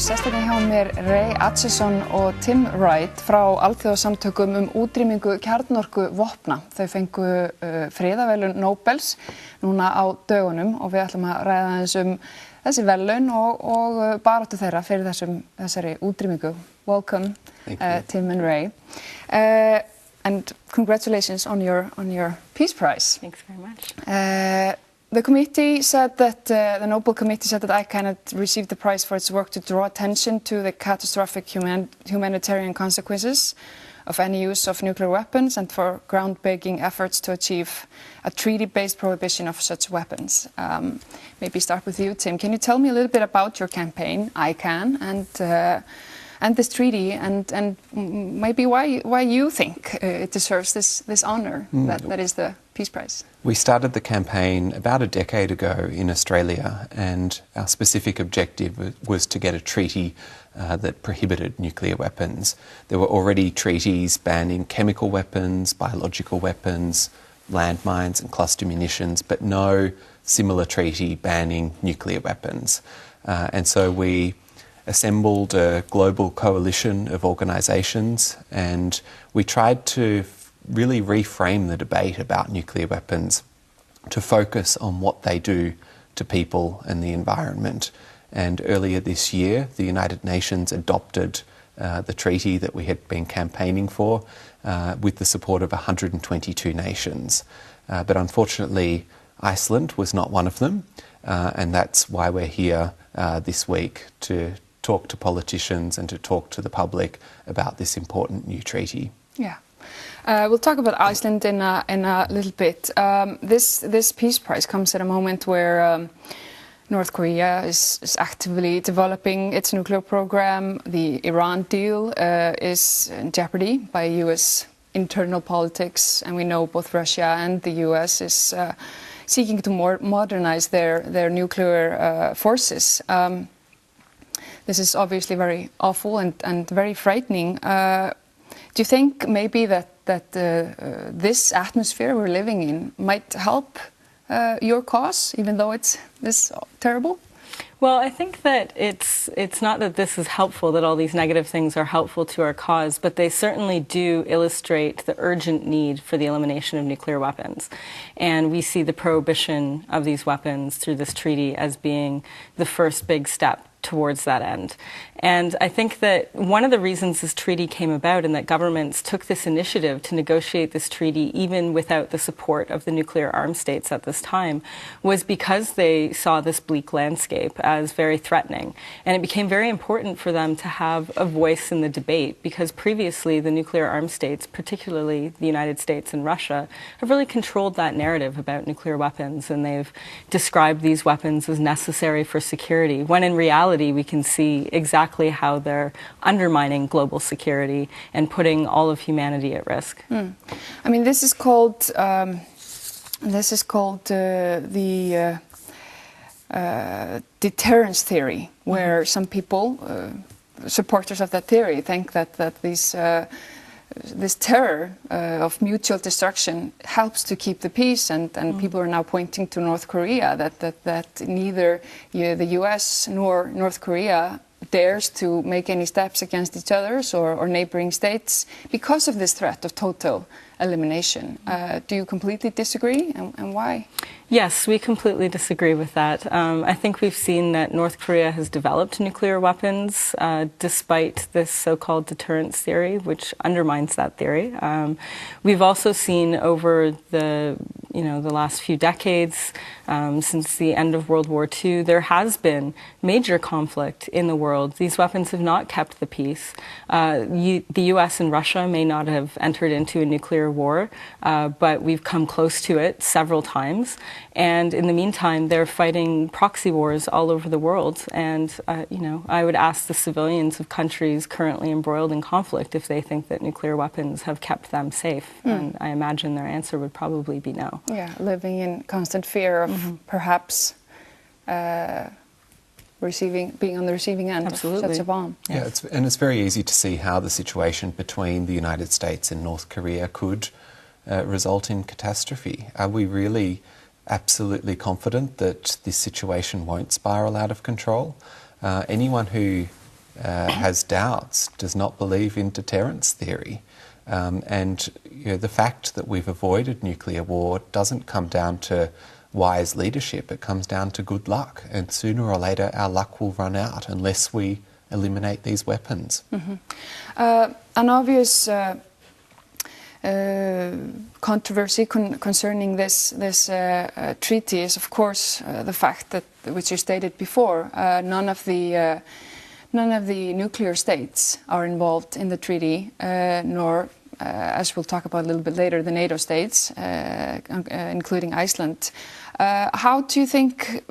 sérstaklega hjá mér Ray Atchison og Tim Wright frá alþjóðasamtökum útrýmingu kjarnorkuvopna. Þau fengu friðarverðlaun Nóbels núna á dögunum og við ætlum að ræða aðeins þessi verðlaun og baráttu þeirra fyrir þessari útrýmingu. Welcome, Tim and Ray. And congratulations on your Peace Prize. Thanks very much. The committee said that the Nobel Committee said that ICAN had received the prize for its work to draw attention to the catastrophic humanitarian consequences of any use of nuclear weapons and for groundbreaking efforts to achieve a treaty-based prohibition of such weapons. Maybe start with you, Tim. Can you tell me a little bit about your campaign, ICAN, and this treaty, and maybe why you think it deserves this honor that is the Peace Prize? We started the campaign about a decade ago in Australia, and our specific objective was to get a treaty that prohibited nuclear weapons. There were already treaties banning chemical weapons, biological weapons, landmines and cluster munitions, but no similar treaty banning nuclear weapons. And so we assembled a global coalition of organisations, and we tried to really reframe the debate about nuclear weapons to focus on what they do to people and the environment. And earlier this year, the United Nations adopted the treaty that we had been campaigning for with the support of 122 nations. But unfortunately, Iceland was not one of them, and that's why we're here this week to talk to politicians and to talk to the public about this important new treaty. Yeah. We'll talk about Iceland in a little bit. This Peace Prize comes at a moment where North Korea is actively developing its nuclear program. The Iran deal is in jeopardy by U.S. internal politics, and we know both Russia and the U.S. is seeking to modernize their nuclear forces. This is obviously very awful and very frightening. Do you think maybe that this atmosphere we're living in might help your cause, even though it's this terrible? Well, I think that it's not that this is helpful, that all these negative things are helpful to our cause, but they certainly do illustrate the urgent need for the elimination of nuclear weapons. And we see the prohibition of these weapons through this treaty as being the first big step towards that end. And I think that one of the reasons this treaty came about and that governments took this initiative to negotiate this treaty even without the support of the nuclear armed states at this time was because they saw this bleak landscape as very threatening. And it became very important for them to have a voice in the debate because previously the nuclear armed states, particularly the United States and Russia, have really controlled that narrative about nuclear weapons, and they've described these weapons as necessary for security, when in reality we can see exactly how they're undermining global security and putting all of humanity at risk. I mean, this is called the deterrence theory, where some people, supporters of that theory, think that this terror of mutual destruction helps to keep the peace, and people are now pointing to North Korea, that neither the US nor North Korea dares to make any steps against each other or neighboring states because of this threat of total elimination. Do you completely disagree, and why? Yes, we completely disagree with that. I think we've seen that North Korea has developed nuclear weapons despite this so-called deterrence theory, which undermines that theory. We've also seen over the last few decades, since the end of World War II, there has been major conflict in the world. These weapons have not kept the peace. The US and Russia may not have entered into a nuclear war, but we've come close to it several times. And in the meantime, they're fighting proxy wars all over the world. And, I would ask the civilians of countries currently embroiled in conflict if they think that nuclear weapons have kept them safe. And I imagine their answer would probably be no. Yeah, living in constant fear of perhaps being on the receiving end of such a bomb. Yeah, it's very easy to see how the situation between the United States and North Korea could result in catastrophe. Are we really absolutely confident that this situation won't spiral out of control? Anyone who has doubts, does not believe in deterrence theory. And the fact that we've avoided nuclear war doesn't come down to wise leadership, it comes down to good luck. And sooner or later our luck will run out unless we eliminate these weapons. An obvious controversy concerning this treaty is, of course, the fact that, which you stated before, none of the nuclear states are involved in the treaty, nor, as we'll talk about a little bit later, the NATO states, including Iceland. How do you think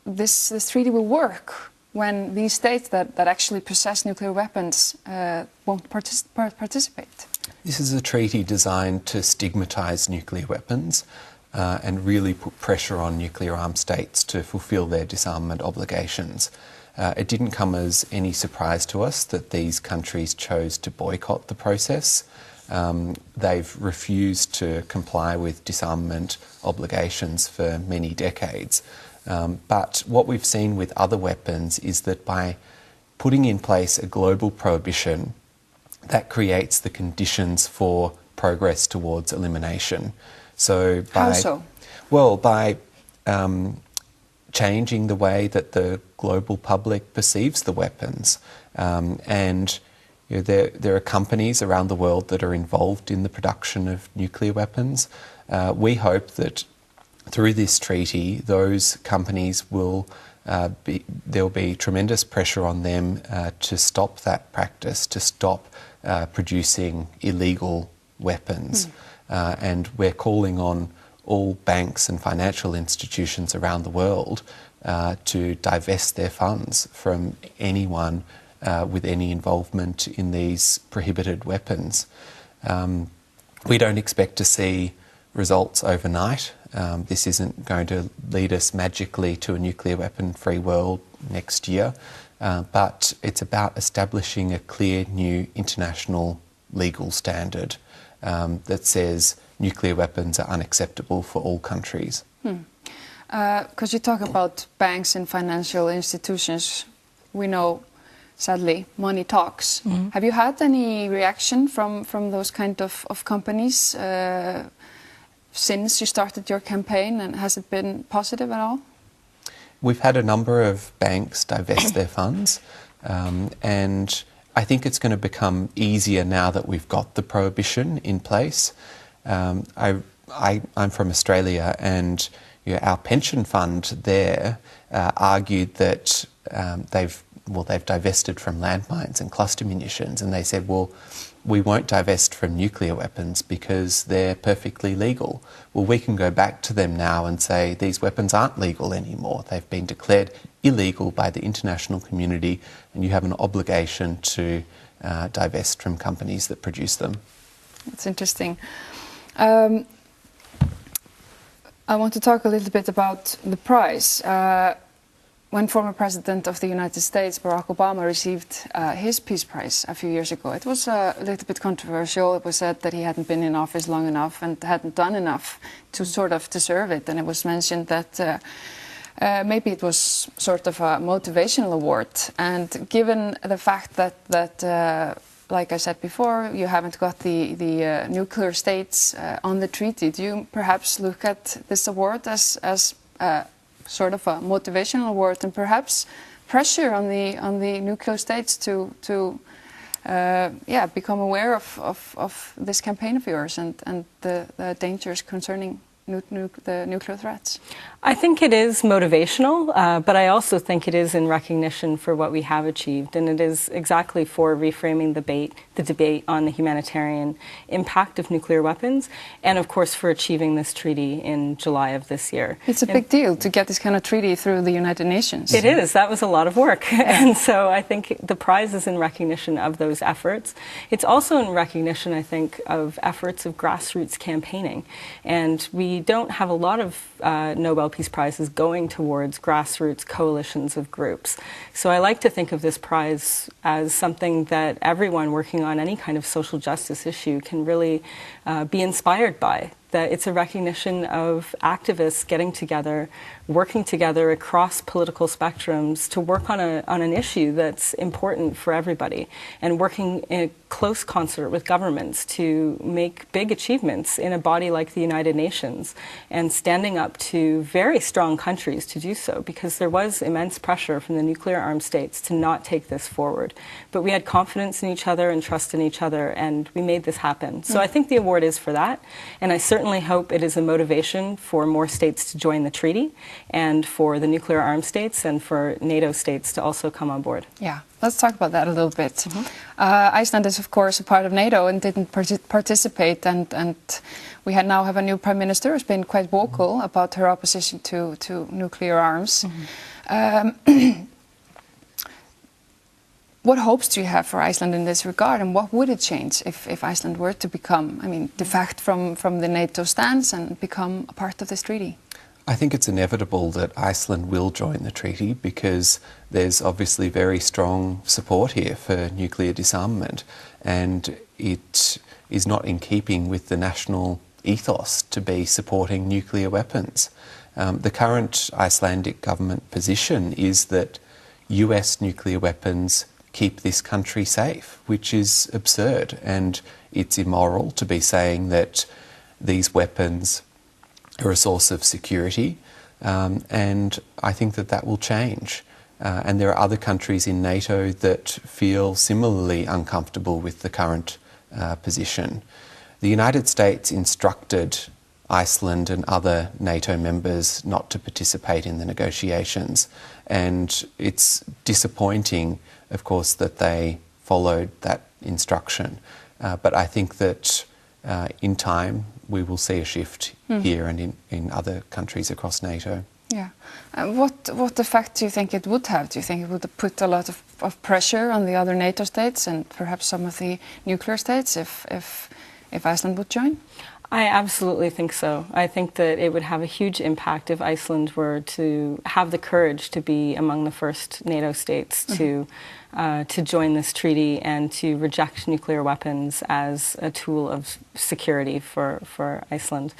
this treaty will work when these states that actually possess nuclear weapons won't participate? This is a treaty designed to stigmatise nuclear weapons and really put pressure on nuclear-armed states to fulfil their disarmament obligations. It didn't come as any surprise to us that these countries chose to boycott the process. They've refused to comply with disarmament obligations for many decades. But what we've seen with other weapons is that by putting in place a global prohibition, that creates the conditions for progress towards elimination. So how so? Well, by changing the way that the global public perceives the weapons. And there are companies around the world that are involved in the production of nuclear weapons. We hope that through this treaty, those companies will there'll be tremendous pressure on them to stop that practice, to stop producing illegal weapons. And we're calling on all banks and financial institutions around the world to divest their funds from anyone with any involvement in these prohibited weapons. We don't expect to see results overnight. This isn't going to lead us magically to a nuclear weapon-free world next year, but it's about establishing a clear new international legal standard that says nuclear weapons are unacceptable for all countries. Because you talk about banks and financial institutions, we know, sadly, money talks. Have you had any reaction from those kind of companies since you started your campaign, and has it been positive at all? We've had a number of banks divest their funds, and I think it's going to become easier now that we've got the prohibition in place. I'm from Australia, and our pension fund there argued that they've divested from landmines and cluster munitions, and they said, well, we won't divest from nuclear weapons because they're perfectly legal. Well, we can go back to them now and say these weapons aren't legal anymore. They've been declared illegal by the international community, and you have an obligation to divest from companies that produce them. That's interesting. I want to talk a little bit about the prize. When former President of the United States, Barack Obama, received his Peace Prize a few years ago, it was a little bit controversial. It was said that he hadn't been in office long enough and hadn't done enough to sort of deserve it. And it was mentioned that maybe it was sort of a motivational award. And given the fact that like I said before, you haven't got the nuclear states on the treaty, do you perhaps look at this award as sort of a motivational award and perhaps pressure on the nuclear states to become aware of this campaign of yours and the dangers concerning the nuclear threats? I think it is motivational, but I also think it is in recognition for what we have achieved, and it is exactly for reframing the debate on the humanitarian impact of nuclear weapons, and of course for achieving this treaty in July of this year. It's a big deal to get this kind of treaty through the United Nations. It is. That was a lot of work, and so I think the prize is in recognition of those efforts. It's also in recognition, I think, of efforts of grassroots campaigning, and we don't have a lot of Nobel Peace Prizes going towards grassroots coalitions of groups. So I like to think of this prize as something that everyone working on any kind of social justice issue can really be inspired by. that it's a recognition of activists getting together, working together across political spectrums to work on an issue that's important for everybody, and working in close concert with governments to make big achievements in a body like the United Nations, and standing up to very strong countries to do so, because there was immense pressure from the nuclear-armed states to not take this forward. But we had confidence in each other and trust in each other, and we made this happen. So I think the award is for that, and I certainly hope it is a motivation for more states to join the treaty, and for the nuclear-armed states and for NATO states to also come on board. Yeah, let's talk about that a little bit. Iceland is, of course, a part of NATO and didn't participate, and we now have a new Prime Minister who's been quite vocal about her opposition to nuclear arms. What hopes do you have for Iceland in this regard, and what would it change if Iceland were to become, defect from the NATO stance and become a part of this treaty? I think it's inevitable that Iceland will join the treaty, because there's obviously very strong support here for nuclear disarmament, and it is not in keeping with the national ethos to be supporting nuclear weapons. The current Icelandic government position is that US nuclear weapons keep this country safe, which is absurd, and it's immoral to be saying that these weapons are a source of security, and I think that will change. And there are other countries in NATO that feel similarly uncomfortable with the current position. The United States instructed Iceland and other NATO members not to participate in the negotiations, and it's disappointing, of course, that they followed that instruction. But I think that in time we will see a shift here and in other countries across NATO. Yeah. What effect do you think it would have? Do you think it would put a lot of pressure on the other NATO states and perhaps some of the nuclear states if Iceland would join? I absolutely think so. I think that it would have a huge impact if Iceland were to have the courage to be among the first NATO states to join this treaty and to reject nuclear weapons as a tool of security for Iceland.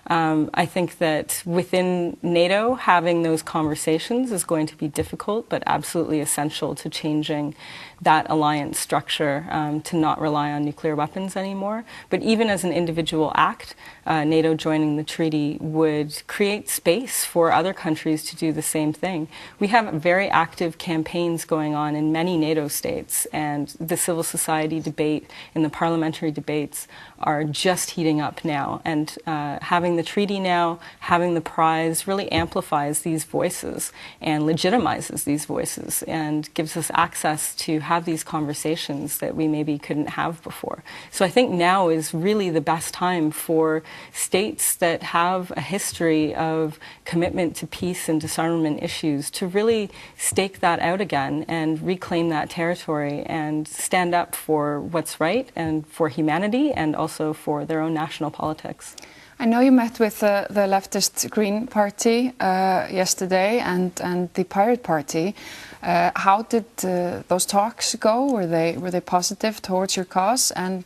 I think that within NATO, having those conversations is going to be difficult, but absolutely essential to changing that alliance structure to not rely on nuclear weapons anymore. But even as an individual act, NATO joining the treaty would create space for other countries to do the same thing. We have very active campaigns going on in many NATO states, and the civil society debate and the parliamentary debates are just heating up now. And having the treaty now, having the prize, really amplifies these voices and legitimizes these voices and gives us access to have these conversations that we maybe couldn't have before. So I think now is really the best time for states that have a history of commitment to peace and disarmament issues to really stake that out again and reclaim that territory and stand up for what's right and for humanity and also for their own national politics. I know you met with the leftist Green Party yesterday and the Pirate Party. How did those talks go? Were they positive towards your cause? And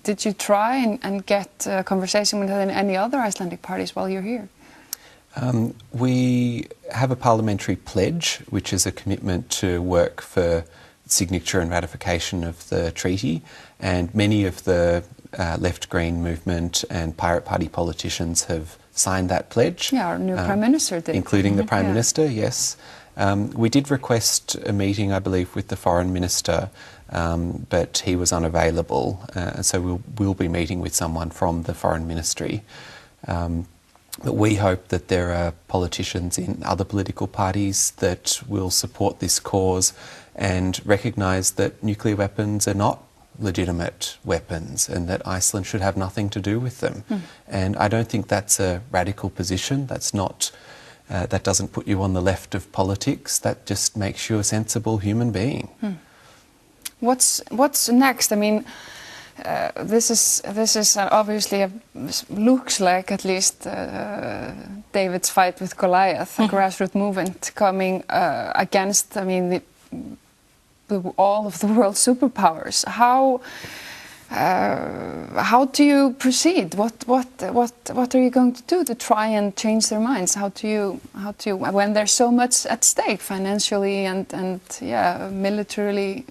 did you try and get a conversation with any other Icelandic parties while you're here? We have a parliamentary pledge, which is a commitment to work for signature and ratification of the treaty, and many of the left-green movement and Pirate Party politicians have signed that pledge. Yeah, our new Prime Minister did. Including the Prime Minister, yes. We did request a meeting, I believe, with the Foreign Minister, but he was unavailable, so we'll be meeting with someone from the Foreign Ministry. But we hope that there are politicians in other political parties that will support this cause and recognise that nuclear weapons are not legitimate weapons and that Iceland should have nothing to do with them. And I don't think that's a radical position. That's not, that doesn't put you on the left of politics. That just makes you a sensible human being. What's next? I mean, this is obviously looks like at least David's fight with Goliath, a grassroots movement coming against, I mean, all of the world's superpowers. how do you proceed? What are you going to do to try and change their minds? How do you when there's so much at stake financially and militarily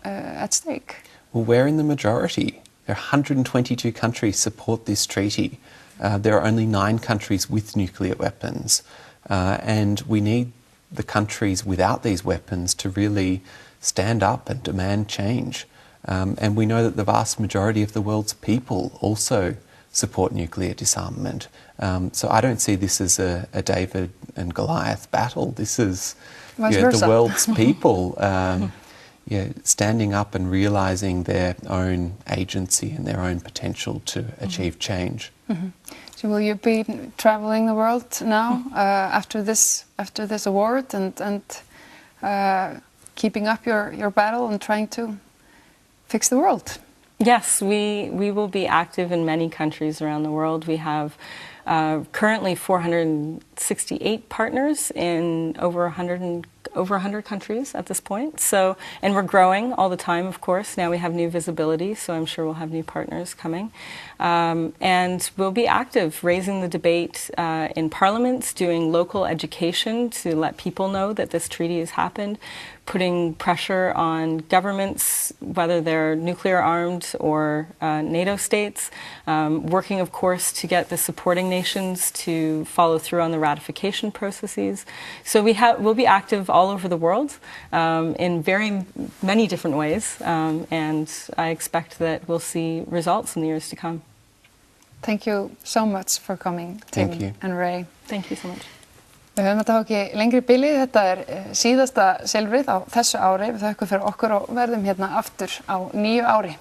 at stake? Well, we're in the majority. There are 122 countries support this treaty. There are only 9 countries with nuclear weapons, and we need the countries without these weapons to really stand up and demand change. And we know that the vast majority of the world's people also support nuclear disarmament. So I don't see this as a David and Goliath battle. This is the world's people standing up and realising their own agency and their own potential to achieve change. Mm-hmm. So will you be travelling the world now after this award and keeping up your battle and trying to fix the world? Yes, we will be active in many countries around the world. We have currently 468 partners in over 100 countries at this point. So, and we're growing all the time, of course. Now we have new visibility, so I'm sure we'll have new partners coming. And we'll be active, raising the debate in parliaments, doing local education to let people know that this treaty has happened, putting pressure on governments, whether they're nuclear armed or NATO states, working, of course, to get the supporting nations to follow through on the ratification processes. So we'll be active all over the world in very many different ways, and I expect that we'll see results in the years to come. Thank you so much for coming, Tim and Ray. Thank you so much. Við höfum þetta ekki lengri bili, þetta síðasta silfrið á þessu ári. Við þökkum fyrir okkur og verðum hérna aftur á nýju ári.